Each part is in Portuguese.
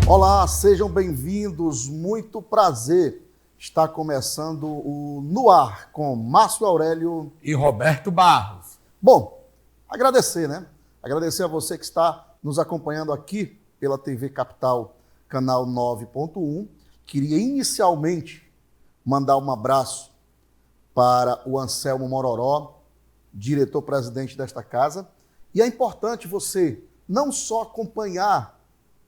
Olá, sejam bem-vindos, muito prazer. Está começando o No Ar com Márcio Aurélio e Roberto Barros. Bom, agradecer, né? Agradecer a você que está nos acompanhando aqui pela TV Capital, canal 9.1. Queria inicialmente mandar um abraço para o Anselmo Mororó, diretor-presidente desta casa. E é importante você não só acompanhar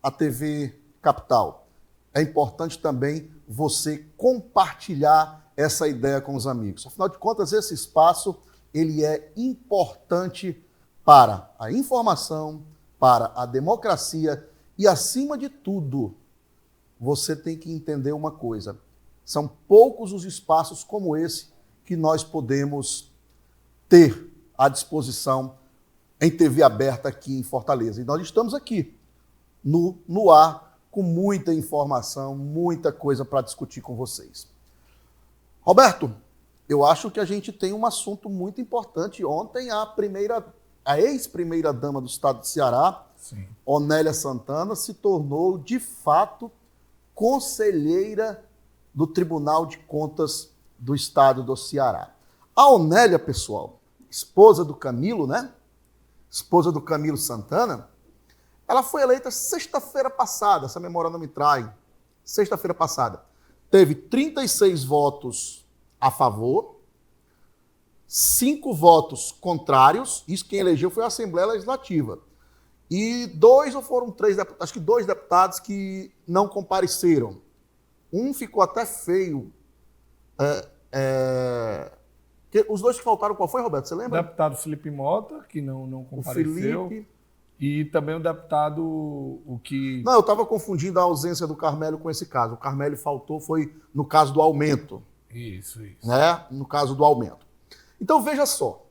a TV Capital, é importante também você compartilhar essa ideia com os amigos. Afinal de contas, esse espaço ele é importante para a informação, para a democracia e, acima de tudo, você tem que entender uma coisa. São poucos os espaços como esse que nós podemos ter à disposição em TV aberta aqui em Fortaleza. E nós estamos aqui no ar com muita informação, muita coisa para discutir com vocês. Roberto, eu acho que a gente tem um assunto muito importante. Ontem a ex-primeira-dama do estado de Ceará, Sim. Onélia Santana, se tornou, de fato, conselheira do Tribunal de Contas do estado do Ceará. A Onélia, pessoal, esposa do Camilo, né? Esposa do Camilo Santana, ela foi eleita sexta-feira passada, se a memória não me trai. Sexta-feira passada. Teve 36 votos a favor, 5 votos contrários, isso quem elegeu foi a Assembleia Legislativa. E 2 ou foram 3 deputados, acho que 2 deputados que não compareceram. Um ficou até feio. Os 2 que faltaram, qual foi, Roberto? Você lembra? O deputado Felipe Mota, que não compareceu. O Felipe. E também o deputado, Não, eu estava confundindo a ausência do Carmelo com esse caso. O Carmelo faltou, foi no caso do aumento. Isso. Né? No caso do aumento. Então, veja só.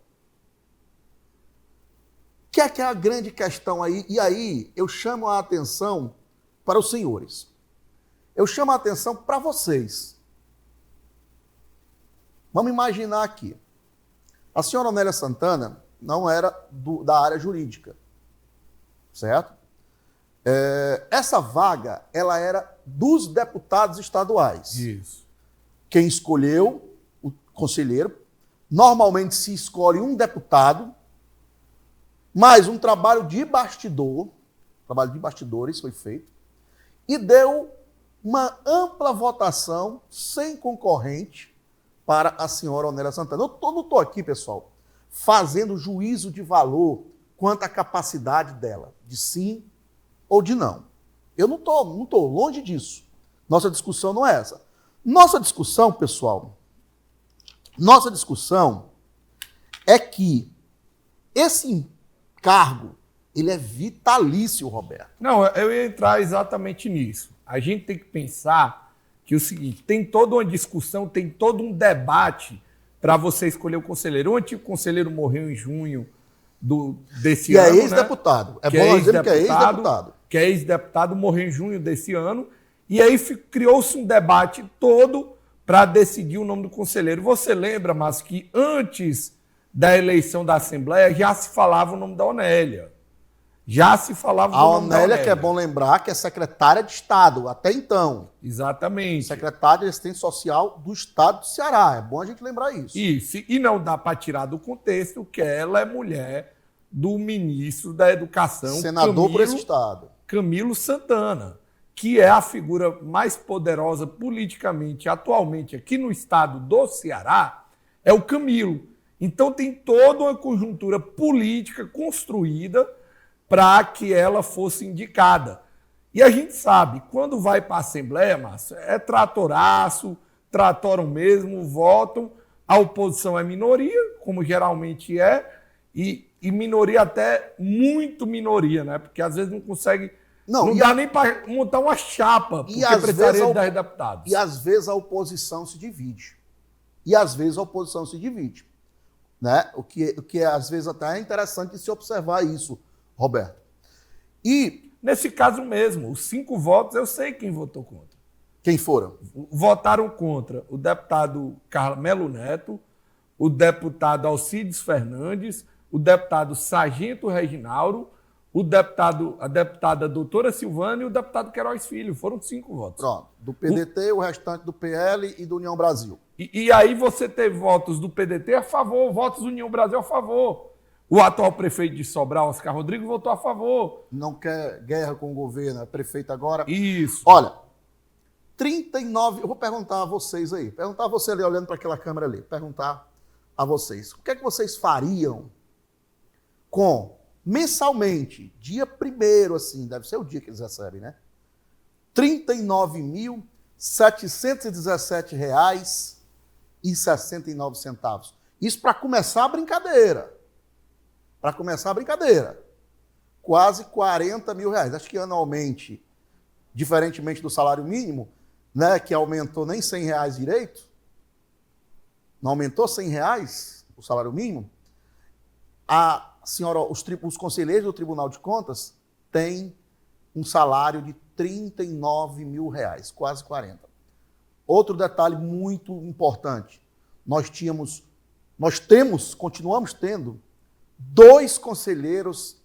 O que é a grande questão aí? E aí, eu chamo a atenção para os senhores. Eu chamo a atenção para vocês. Vamos imaginar aqui. A senhora Onélia Santana não era da área jurídica. Certo? Essa vaga, ela era dos deputados estaduais. Isso. Quem escolheu o conselheiro, normalmente se escolhe um deputado, mais um trabalho de bastidores foi feito, e deu uma ampla votação, sem concorrente, para a senhora Onélia Santana. Eu não estou aqui, pessoal, fazendo juízo de valor quanto à capacidade dela, de sim ou de não. Eu não estou longe disso. Nossa discussão não é essa. Nossa discussão, pessoal, é que esse cargo, ele é vitalício, Roberto. Não, eu ia entrar exatamente nisso. A gente tem que pensar que o seguinte, tem toda uma discussão, tem todo um debate para você escolher o conselheiro. O antigo conselheiro morreu em junho desse ano. E é ex-deputado. Né? Bom dizer que é ex-deputado. Que é ex-deputado, morreu em junho desse ano. E aí criou-se um debate todo para decidir o nome do conselheiro. Você lembra, Márcio, que antes da eleição da Assembleia já se falava o nome da Onélia. A Onélia, que é bom lembrar, que é secretária de Estado, até então. Exatamente. Secretária de Assistência Social do Estado do Ceará. É bom a gente lembrar isso. Isso. E não dá para tirar do contexto que ela é mulher do ministro da Educação, senador por esse estado, Camilo Santana, que é a figura mais poderosa politicamente atualmente aqui no estado do Ceará, é o Camilo. Então tem toda uma conjuntura política construída para que ela fosse indicada. E a gente sabe, quando vai para a Assembleia, Márcio, é tratoraço, tratoram mesmo, votam, a oposição é minoria, como geralmente é, e minoria até muito minoria, né? Porque às vezes não consegue, não dá nem para montar uma chapa, porque precisaria de 10 deputados. E às vezes a oposição se divide. Né? O que é, às vezes, até é interessante se observar isso, Roberto. E, nesse caso mesmo, os 5 votos, eu sei quem votou contra. Quem foram? Votaram contra o deputado Carmelo Neto, o deputado Alcides Fernandes, o deputado Sargento Reginaldo, a deputada doutora Silvana e o deputado Queiroz Filho. Foram 5 votos. Pronto. Do PDT, o restante do PL e do União Brasil. E aí você teve votos do PDT a favor, votos do União Brasil a favor. O atual prefeito de Sobral, Oscar Rodrigues, votou a favor. Não quer guerra com o governo, é prefeito agora. Isso. Olha, 39... Eu vou perguntar a vocês aí. Perguntar a você ali, olhando para aquela câmera ali. Perguntar a vocês. O que é que vocês fariam com, mensalmente, dia 1º, assim, deve ser o dia que eles recebem, né? R$ 39.717,69. Isso para começar a brincadeira. Para começar a brincadeira. Quase R$ 40 mil. Acho que anualmente, diferentemente do salário mínimo, né, que aumentou nem R$ 100 direito, não aumentou R$ 100 o salário mínimo, a senhora, os conselheiros do Tribunal de Contas têm um salário de R$ 39 mil, quase 40. Outro detalhe muito importante, continuamos tendo 2 conselheiros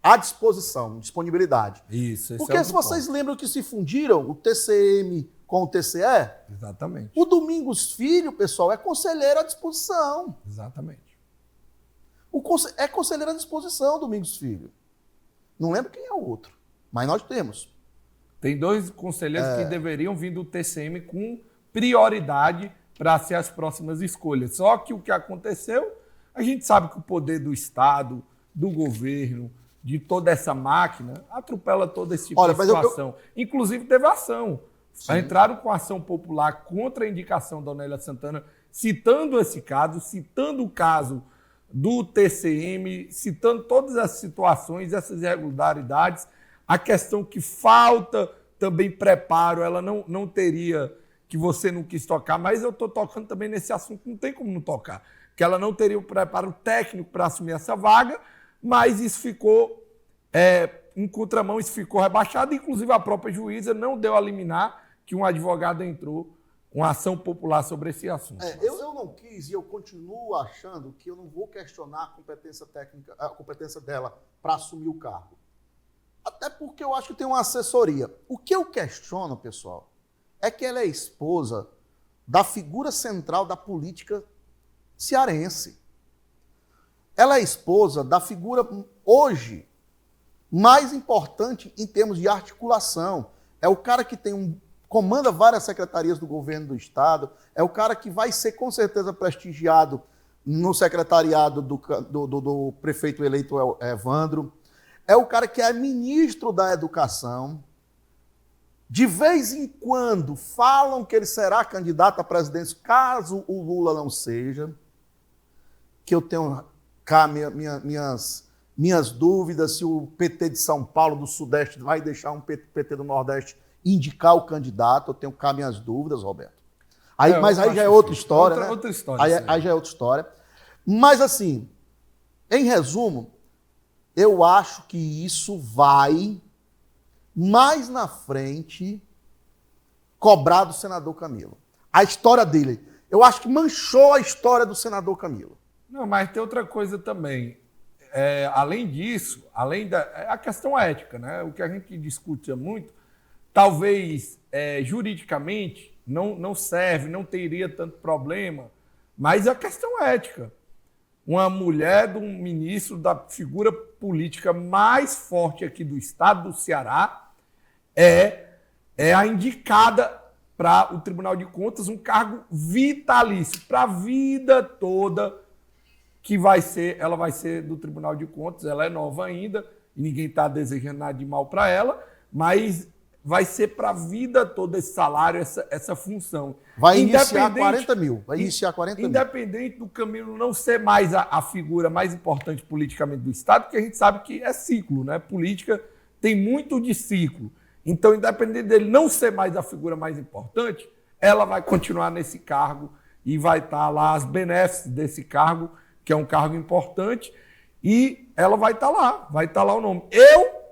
à disposição, disponibilidade. Isso, esse Porque se vocês lembram que se fundiram o TCM com o TCE, exatamente. O Domingos Filho, pessoal, é conselheiro à disposição. Exatamente. É conselheiro à disposição, Domingos Filho. Não lembro quem é o outro, mas nós temos. Tem 2 conselheiros que deveriam vir do TCM com prioridade para ser as próximas escolhas. Só que o que aconteceu, a gente sabe que o poder do Estado, do governo, de toda essa máquina, atropela todo esse tipo de situação. Inclusive teve ação. Sim. Entraram com ação popular contra a indicação da Onélia Santana, citando esse caso, citando o caso do TCM, citando todas as situações, essas irregularidades. A questão que falta também preparo, ela não teria, que você não quis tocar, mas eu estou tocando também nesse assunto, não tem como não tocar, que ela não teria o preparo técnico para assumir essa vaga, mas isso ficou em contramão, isso ficou rebaixado, inclusive a própria juíza não deu a liminar que um advogado entrou com ação popular sobre esse assunto. Eu não quis e eu continuo achando que eu não vou questionar a competência técnica, a competência dela para assumir o cargo. Até porque eu acho que tem uma assessoria. O que eu questiono, pessoal, é que ela é esposa da figura central da política cearense. Ela é esposa da figura, hoje, mais importante em termos de articulação. É o cara que comanda várias secretarias do governo do Estado, é o cara que vai ser, com certeza, prestigiado no secretariado do prefeito eleito Evandro. É o cara que é ministro da Educação. De vez em quando falam que ele será candidato à presidência, caso o Lula não seja, que eu tenho cá minhas dúvidas se o PT de São Paulo, do Sudeste, vai deixar um PT do Nordeste indicar o candidato. Eu tenho cá minhas dúvidas, Roberto. Mas aí já é outra história, né? Outra história. Aí já é outra história. Mas, assim, em resumo, eu acho que isso vai, mais na frente, cobrar do senador Camilo. A história dele. Eu acho que manchou a história do senador Camilo. Não, mas tem outra coisa também. Além disso, a questão ética, né? O que a gente discute muito, talvez juridicamente não serve, não teria tanto problema, mas a questão ética. Uma mulher de um ministro da figura política mais forte aqui do estado do Ceará é a indicada para o Tribunal de Contas, um cargo vitalício, para a vida toda, ela vai ser do Tribunal de Contas. Ela é nova ainda, e ninguém está desejando nada de mal para ela, mas vai ser para a vida toda esse salário, essa função. Vai iniciar 40 mil. Independente do Camilo não ser mais a figura mais importante politicamente do Estado, porque a gente sabe que é ciclo, né? Política tem muito de ciclo. Então, independente dele não ser mais a figura mais importante, ela vai continuar nesse cargo e vai estar lá as benesses desse cargo, que é um cargo importante, e ela vai estar lá o nome.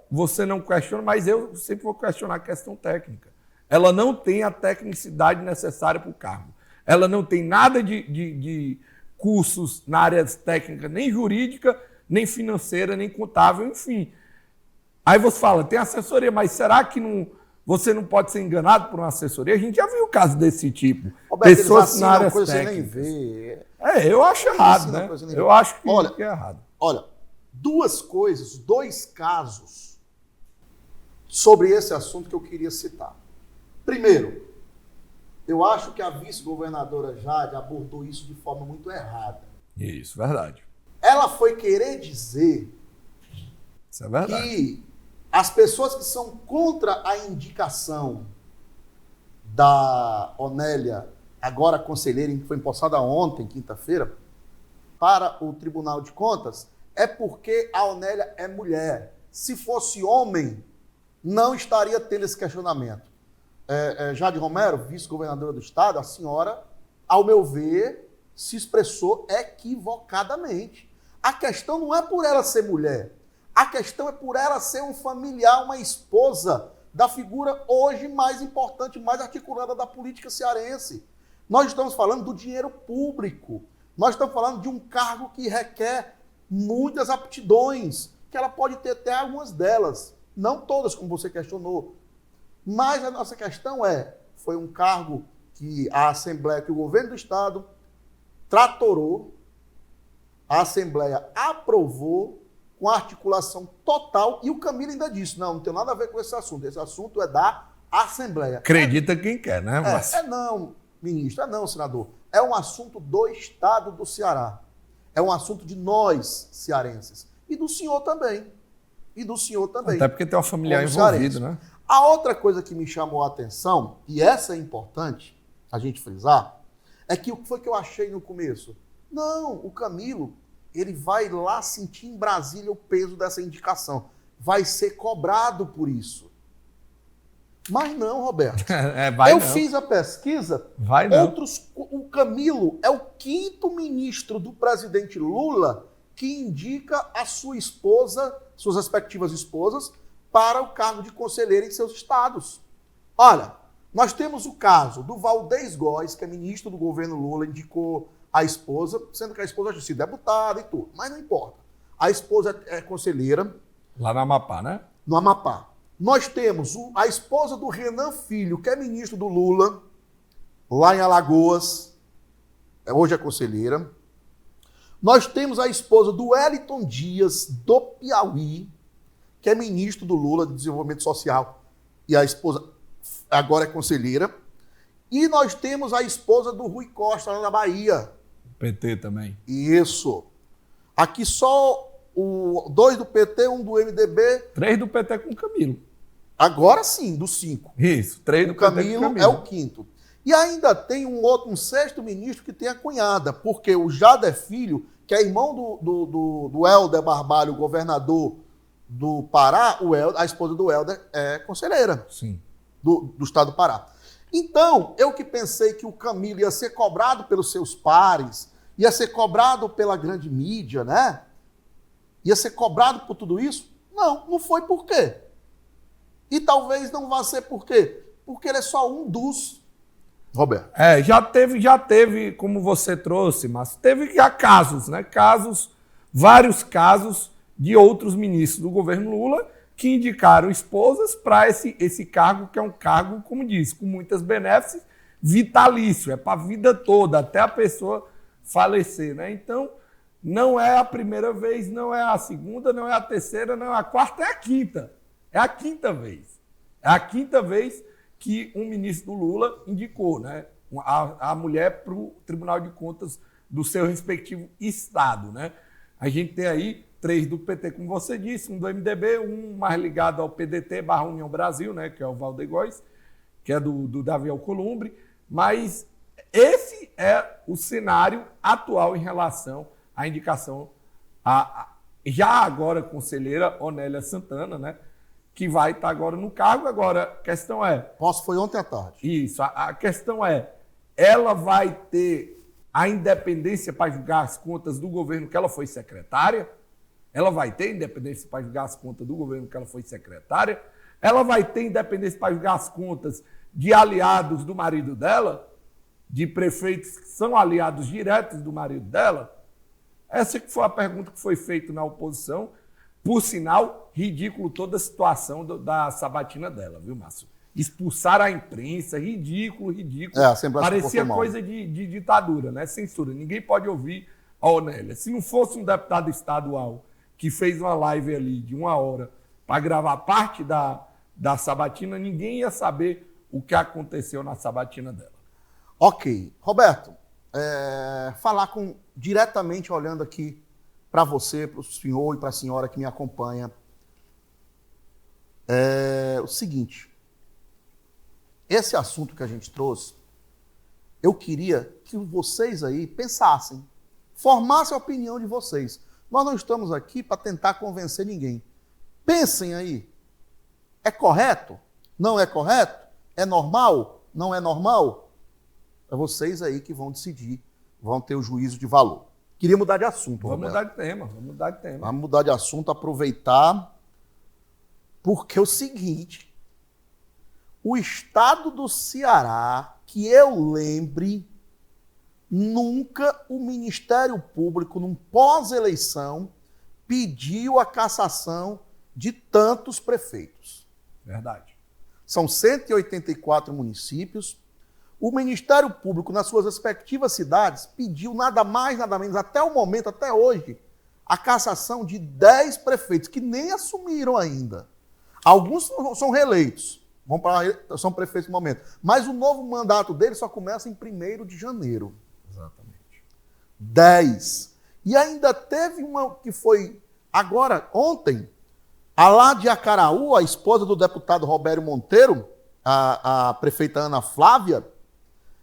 Você não questiona, mas eu sempre vou questionar a questão técnica. Ela não tem a tecnicidade necessária para o cargo. Ela não tem nada de cursos na área técnica, nem jurídica, nem financeira, nem contável, enfim. Aí você fala, tem assessoria, mas será que você não pode ser enganado por uma assessoria? A gente já viu casos desse tipo. Roberto, Pessoas na área coisa técnicas. Você nem vê. Eu acho errado, né? Eu acho que é errado. Olha, dois casos sobre esse assunto que eu queria citar. Primeiro, eu acho que a vice-governadora Jade abordou isso de forma muito errada. Isso, verdade. Ela foi querer dizer Isso é verdade. que as pessoas que são contra a indicação da Onélia, agora conselheira, que foi empossada ontem, quinta-feira, para o Tribunal de Contas, é porque a Onélia é mulher. Se fosse homem, não estaria tendo esse questionamento. Jade Romero, vice-governadora do Estado, a senhora, ao meu ver, se expressou equivocadamente. A questão não é por ela ser mulher. A questão é por ela ser um familiar, uma esposa da figura hoje mais importante, mais articulada da política cearense. Nós estamos falando do dinheiro público. Nós estamos falando de um cargo que requer muitas aptidões, que ela pode ter até algumas delas. Não todas, como você questionou. Mas a nossa questão foi um cargo que a Assembleia, que o governo do Estado tratorou, a Assembleia aprovou com articulação total, e o Camilo ainda disse, não tem nada a ver com esse assunto é da Assembleia. Acredita quem quer, né, Márcio? Não, ministro, não, senador. É um assunto do Estado do Ceará. É um assunto de nós, cearenses. E do senhor também. Até porque tem uma familiar envolvida, né? A outra coisa que me chamou a atenção, e essa é importante a gente frisar, é que o que foi que eu achei no começo? Não, o Camilo, ele vai lá sentir em Brasília o peso dessa indicação. Vai ser cobrado por isso. Mas não, Roberto. Fiz a pesquisa. O Camilo é o 5º ministro do presidente Lula que indica a sua esposa, suas respectivas esposas, para o cargo de conselheira em seus estados. Olha, nós temos o caso do Valdez Góes, que é ministro do governo Lula, indicou a esposa, sendo que a esposa já sido deputada e tudo, mas não importa. A esposa é conselheira. Lá no Amapá, né? No Amapá. Nós temos a esposa do Renan Filho, que é ministro do Lula, lá em Alagoas, hoje é conselheira. Nós temos a esposa do Wellington Dias, do Piauí, que é ministro do Lula, de Desenvolvimento Social, e a esposa agora é conselheira. E nós temos a esposa do Rui Costa, lá na Bahia. PT também. Isso. Aqui só 2 do PT, 1 do MDB. 3 do PT com o Camilo. Agora sim, dos 5. Isso, 3 do PT com o Camilo. É o 5º. E ainda tem um 6º ministro que tem a cunhada, porque o Jader Filho, que é irmão do Helder Barbalho, governador do Pará, a esposa do Helder é conselheira. Sim. Do estado do Pará. Então, eu que pensei que o Camilo ia ser cobrado pelos seus pares, ia ser cobrado pela grande mídia, né? Ia ser cobrado por tudo isso? Não foi por quê? E talvez não vá ser por quê? Porque ele é só um dos. Roberto. Já teve, como você trouxe, mas teve já casos, né? Vários casos de outros ministros do governo Lula que indicaram esposas para esse cargo, que é um cargo, como disse, com muitas benéficas, vitalício, é para a vida toda, até a pessoa falecer, né? Então, não é a primeira vez, não é a segunda, não é a terceira, não é a quarta, é a quinta. É a quinta vez. É a quinta vez que um ministro do Lula indicou, né, a mulher para o Tribunal de Contas do seu respectivo estado, né? A gente tem aí 3 do PT, como você disse, 1 do MDB, 1 mais ligado ao PDT / União Brasil, né, que é o Valdez Góes, que é do Davi Alcolumbre, mas esse é o cenário atual em relação à indicação já agora conselheira Onélia Santana, né, que vai estar agora no cargo. Agora, a questão é... Foi ontem à tarde. Isso, a questão é, ela vai ter a independência para julgar as contas do governo que ela foi secretária? Ela vai ter independência para julgar as contas do governo que ela foi secretária? Ela vai ter independência para julgar as contas de aliados do marido dela? De prefeitos que são aliados diretos do marido dela? Essa que foi a pergunta que foi feita na oposição, por sinal, ridículo toda a situação da sabatina dela, viu, Márcio? Expulsar a imprensa, ridículo. Parecia coisa de ditadura, né? Censura. Ninguém pode ouvir a Onélia. Se não fosse um deputado estadual que fez uma live ali de 1 hora para gravar parte da sabatina, ninguém ia saber o que aconteceu na sabatina dela. Ok. Roberto, falar diretamente olhando aqui para você, para o senhor e para a senhora que me acompanha, o seguinte. Esse assunto que a gente trouxe, eu queria que vocês aí pensassem, formassem a opinião de vocês. Nós não estamos aqui para tentar convencer ninguém. Pensem aí. É correto? Não é correto? É normal? Não é normal? É vocês aí que vão decidir, vão ter o juízo de valor. Queria mudar de assunto, Vamos Roberto. Vamos mudar de tema. Vamos mudar de assunto, aproveitar, porque é o seguinte, o estado do Ceará, que eu lembre, nunca o Ministério Público, num pós-eleição, pediu a cassação de tantos prefeitos. Verdade. São 184 municípios. O Ministério Público, nas suas respectivas cidades, pediu nada mais, nada menos, até o momento, até hoje, a cassação de 10 prefeitos, que nem assumiram ainda. Alguns são reeleitos, são prefeitos no momento. Mas o novo mandato deles só começa em 1º de janeiro. Exatamente. 10. E ainda teve uma que foi agora, ontem, a lá de Acaraú, a esposa do deputado Robério Monteiro, a prefeita Ana Flávia,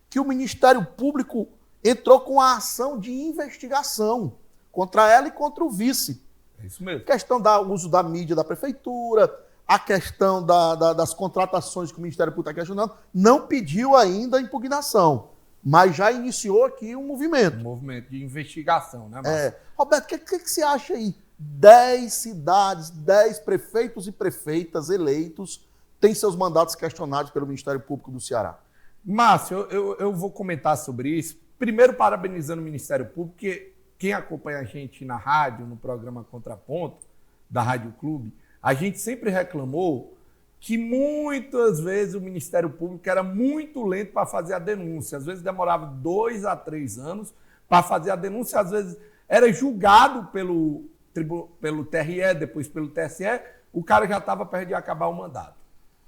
que o Ministério Público entrou com a ação de investigação contra ela e contra o vice. É isso mesmo. A questão do uso da mídia da prefeitura, a questão das contratações que o Ministério Público está questionando, não pediu ainda a impugnação, mas já iniciou aqui um movimento. Um movimento de investigação, né, Márcio? Roberto, o que você acha aí? 10 cidades, 10 prefeitos e prefeitas eleitos têm seus mandatos questionados pelo Ministério Público do Ceará. Márcio, eu vou comentar sobre isso. Primeiro, parabenizando o Ministério Público, porque quem acompanha a gente na rádio, no programa Contraponto, da Rádio Clube, a gente sempre reclamou que muitas vezes o Ministério Público era muito lento para fazer a denúncia. Às vezes demorava 2 a 3 anos para fazer a denúncia, às vezes era julgado pelo TRE, depois pelo TSE, o cara já estava perto de acabar o mandato.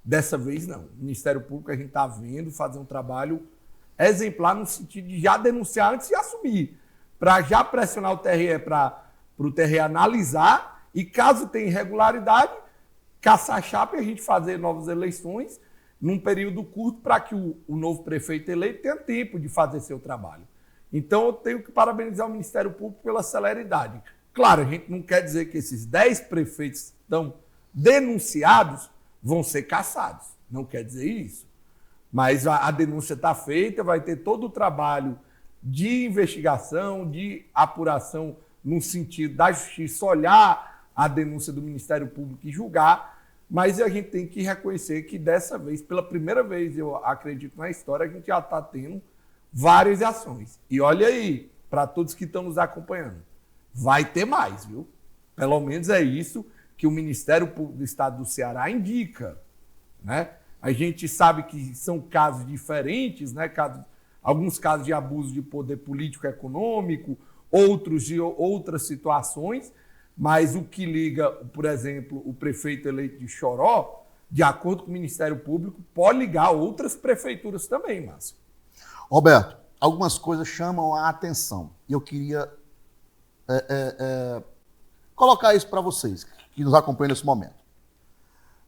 Dessa vez, não. O Ministério Público, a gente está vendo fazer um trabalho exemplar no sentido de já denunciar antes de assumir, para já pressionar o TRE para o TRE analisar e, caso tenha irregularidade, caçar a chapa e a gente fazer novas eleições num período curto para que o novo prefeito eleito tenha tempo de fazer seu trabalho. Então, eu tenho que parabenizar o Ministério Público pela celeridade. Claro, a gente não quer dizer que esses 10 prefeitos que estão denunciados vão ser cassados. Não quer dizer isso. Mas a denúncia está feita, vai ter todo o trabalho de investigação, de apuração no sentido da justiça olhar a denúncia do Ministério Público e julgar, mas a gente tem que reconhecer que dessa vez, pela primeira vez, eu acredito na história, a gente já está tendo várias ações. E olha aí, para todos que estão nos acompanhando, vai ter mais, viu? Pelo menos é isso que o Ministério Público do Estado do Ceará indica, né? A gente sabe que são casos diferentes, né? Alguns casos de abuso de poder político e econômico, outros de outras situações, mas o que liga, por exemplo, o prefeito eleito de Choró, de acordo com o Ministério Público, pode ligar outras prefeituras também, Márcio. Roberto, algumas coisas chamam a atenção e eu queria colocar isso para vocês que nos acompanham nesse momento.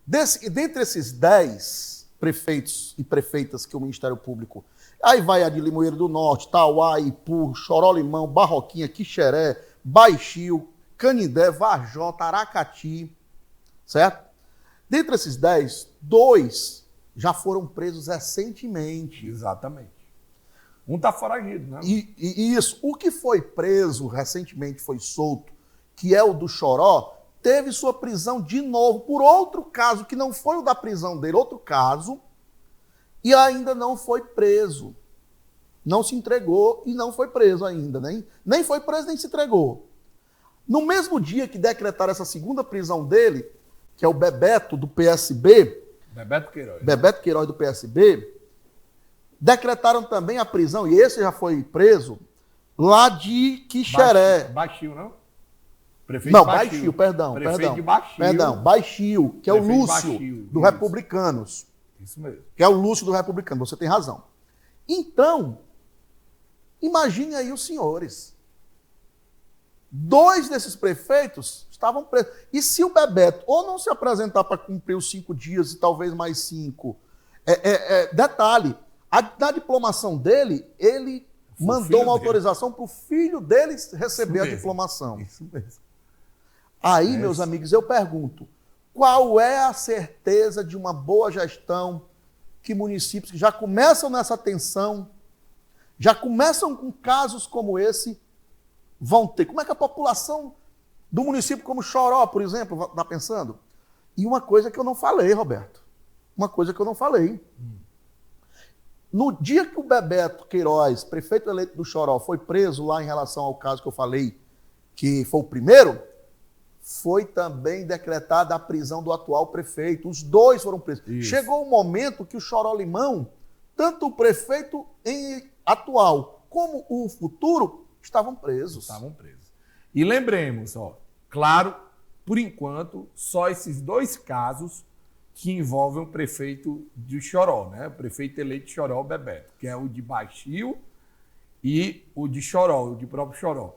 Dentre esses 10 prefeitos e prefeitas que o Ministério Público... Aí vai a de Limoeiro do Norte, Tauá, Ipu, Choró-Limão, Barroquinha, Quixeré, Baixio, Canindé, Varjota, Aracati, certo? Dentre esses 10, 2 já foram presos recentemente. Exatamente. Um está foragido, né? E isso, o que foi preso recentemente, foi solto, que é o do Choró, teve sua prisão de novo por outro caso, que não foi o da prisão dele, outro caso, e ainda não foi preso. Não se entregou e não foi preso ainda. Nem foi preso, nem se entregou. No mesmo dia que decretaram essa segunda prisão dele, que é o Bebeto do PSB, Bebeto Queiroz do PSB, decretaram também a prisão, e esse já foi preso, lá de Quixeré. Baixio, não? Prefeito não, Baixio, perdão. De Baixio. Perdão, Baixio, que é o Lúcio, do isso. Republicanos. Isso mesmo. Que é o Lúcio do Republicano, você tem razão. Então, imagine aí os senhores. 2 desses prefeitos estavam presos. E se o Bebeto ou não se apresentar para cumprir os 5 dias e talvez mais 5, detalhe, na diplomação dele, ele mandou uma autorização para o filho dele receber a diplomação. Isso mesmo. Aí, meus amigos, eu pergunto, qual é a certeza de uma boa gestão que municípios que já começam nessa tensão, já começam com casos como esse, vão ter? Como é que a população do município como Choró, por exemplo, está pensando? E uma coisa que eu não falei, Roberto, uma coisa que eu não falei. No dia que o Bebeto Queiroz, prefeito eleito do Choró, foi preso lá em relação ao caso que eu falei, que foi o primeiro, foi também decretada a prisão do atual prefeito. Os 2 foram presos. Isso. Chegou um momento que o Choró Limão, tanto o prefeito atual como o futuro, estavam presos. E lembremos, claro, por enquanto, só esses 2 casos que envolvem o prefeito de Choró, né? O prefeito eleito de Choró, o Bebeto, que é o de Baixio e o de Choró, o de próprio Choró.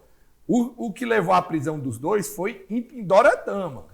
O que levou à prisão dos 2 foi em Pindoretama,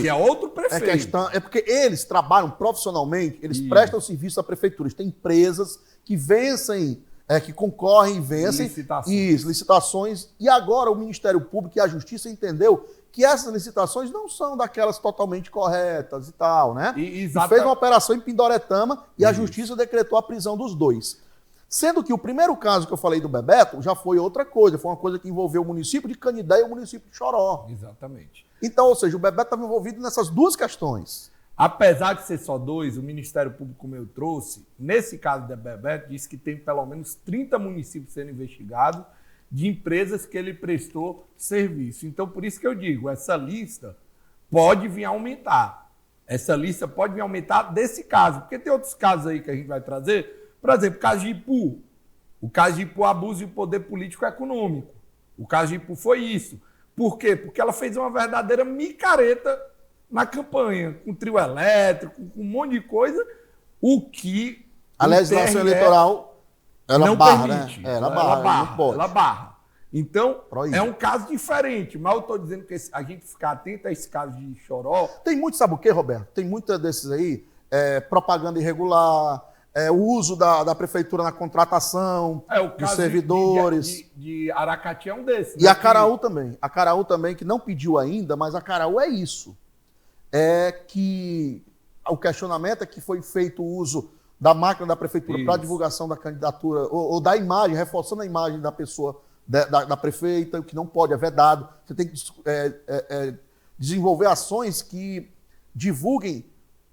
que é outro prefeito. É porque eles trabalham profissionalmente, eles prestam serviço à prefeitura. Eles têm empresas que vencem, que concorrem e vencem licitações. E agora o Ministério Público e a Justiça entendeu que essas licitações não são daquelas totalmente corretas e tal, né? E fez uma operação em Pindoretama e a Justiça decretou a prisão dos 2. Sendo que o primeiro caso que eu falei do Bebeto já foi outra coisa, foi uma coisa que envolveu o município de Canindé e o município de Choró. Exatamente. Então, ou seja, o Bebeto estava envolvido nessas 2 questões. Apesar de ser só 2, o Ministério Público, como eu trouxe, nesse caso do Bebeto, disse que tem pelo menos 30 municípios sendo investigados de empresas que ele prestou serviço. Então, por isso que eu digo, essa lista pode vir a aumentar. Essa lista pode vir a aumentar desse caso, porque tem outros casos aí que a gente vai trazer. Por exemplo, o caso de Ipu. O caso de Ipu, abuso de poder político e econômico. O caso de Ipu foi isso. Por quê? Porque ela fez uma verdadeira micareta na campanha, com trio elétrico, com um monte de coisa, o que a legislação eleitoral ela não barra, permite. Né? Ela barra. Então, Proíbe. É um caso diferente, mas eu estou dizendo que a gente ficar atento a esse caso de Choró... Tem muito, sabe o quê, Roberto? Tem muitos desses aí, propaganda irregular, o uso da prefeitura na contratação, o dos servidores. De Aracati é um desses. E a Caraú também. A Caraú também, que não pediu ainda, mas a Caraú é isso. É que o questionamento é que foi feito o uso da máquina da prefeitura para divulgação da candidatura, ou da imagem, reforçando a imagem da pessoa, da prefeita, o que não pode, é vedado. Você tem que desenvolver ações que divulguem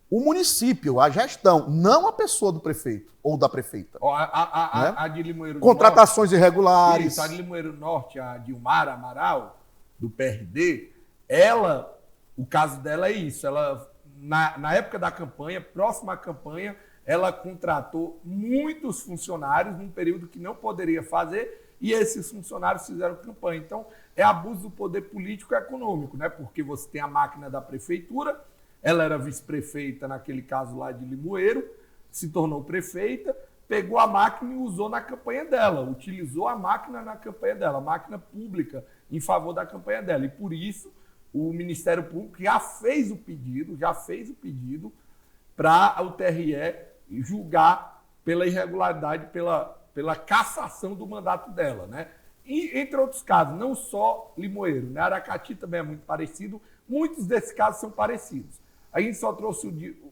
o município, a gestão, não a pessoa do prefeito ou da prefeita. A de Limoeiro Contratações Norte, irregulares. Isso, a de Limoeiro Norte, a Dilmara Amaral, do PRD, ela, o caso dela é isso. Ela, na época da campanha, próxima à campanha, ela contratou muitos funcionários num período que não poderia fazer e esses funcionários fizeram campanha. Então, é abuso do poder político e econômico, né? Porque você tem a máquina da prefeitura. Ela era vice-prefeita, naquele caso lá de Limoeiro, se tornou prefeita, pegou a máquina e usou na campanha dela, utilizou a máquina na campanha dela, a máquina pública em favor da campanha dela. E por isso o Ministério Público já fez o pedido para o TRE julgar pela irregularidade, pela cassação do mandato dela, né? E, entre outros casos, não só Limoeiro, né? Aracati também é muito parecido, muitos desses casos são parecidos. A gente só trouxe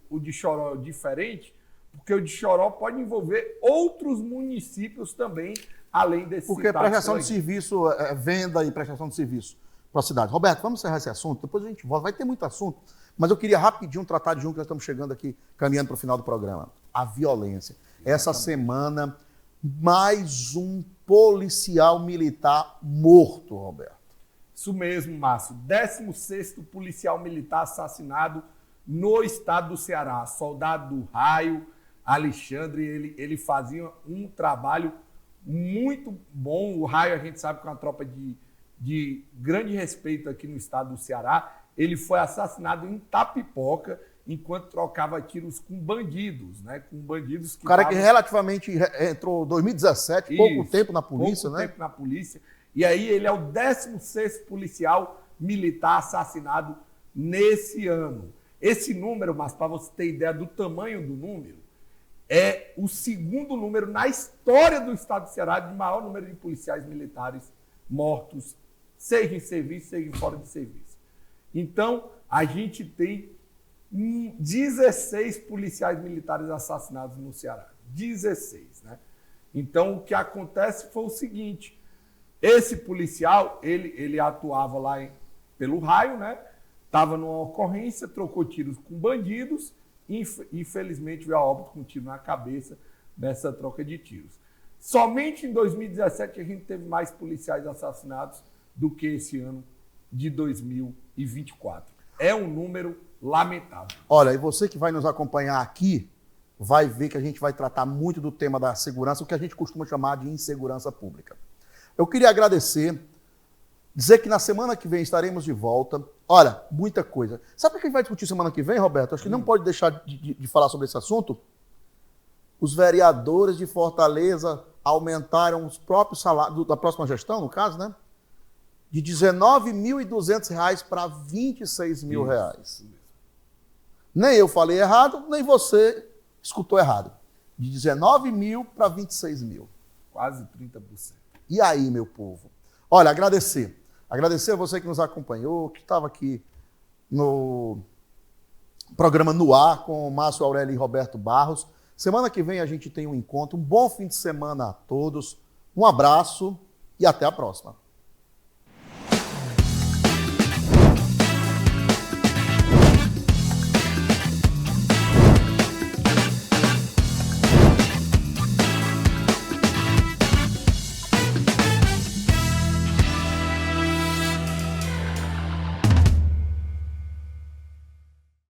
o de Choró diferente, porque o de Choró pode envolver outros municípios também, além desse. Porque prestação de serviço, venda e prestação de serviço para a cidade. Roberto, vamos encerrar esse assunto, depois a gente volta. Vai ter muito assunto, mas eu queria rapidinho tratar de um que nós estamos chegando aqui, caminhando para o final do programa. A violência. Essa semana, mais um policial militar morto, Roberto. Isso mesmo, Márcio. 16º policial militar assassinado no estado do Ceará. Soldado do Raio, Alexandre, ele fazia um trabalho muito bom. O Raio, a gente sabe que é uma tropa de grande respeito aqui no estado do Ceará. Ele foi assassinado em Tapipoca enquanto trocava tiros com bandidos, né? Com bandidos que o cara que relativamente entrou em 2017, pouco tempo na polícia, né? Pouco tempo na polícia. E aí ele é o 16º policial militar assassinado nesse ano. Esse número, mas para você ter ideia do tamanho do número, é o segundo número na história do estado do Ceará de maior número de policiais militares mortos, seja em serviço, seja fora de serviço. Então, a gente tem 16 policiais militares assassinados no Ceará. 16, né? Então, o que acontece foi o seguinte: esse policial, ele atuava lá pelo Raio, né? Estava numa ocorrência, trocou tiros com bandidos e, infelizmente, veio a óbito com um tiro na cabeça nessa troca de tiros. Somente em 2017 a gente teve mais policiais assassinados do que esse ano de 2024. É um número lamentável. Olha, e você que vai nos acompanhar aqui, vai ver que a gente vai tratar muito do tema da segurança, o que a gente costuma chamar de insegurança pública. Eu queria agradecer, dizer que na semana que vem estaremos de volta. Olha, muita coisa. Sabe o que a gente vai discutir semana que vem, Roberto? Acho que não pode deixar de falar sobre esse assunto. Os vereadores de Fortaleza aumentaram os próprios salários, da próxima gestão, no caso, né? De R$ 19.200 para R$ 26.000. Nem eu falei errado, nem você escutou errado. De 19 mil para 26 mil. Quase 30%. E aí, meu povo? Olha, agradecer. Agradecer a você que nos acompanhou, que estava aqui no programa No Ar com o Márcio Aurélio e Roberto Barros. Semana que vem a gente tem um encontro. Um bom fim de semana a todos. Um abraço e até a próxima.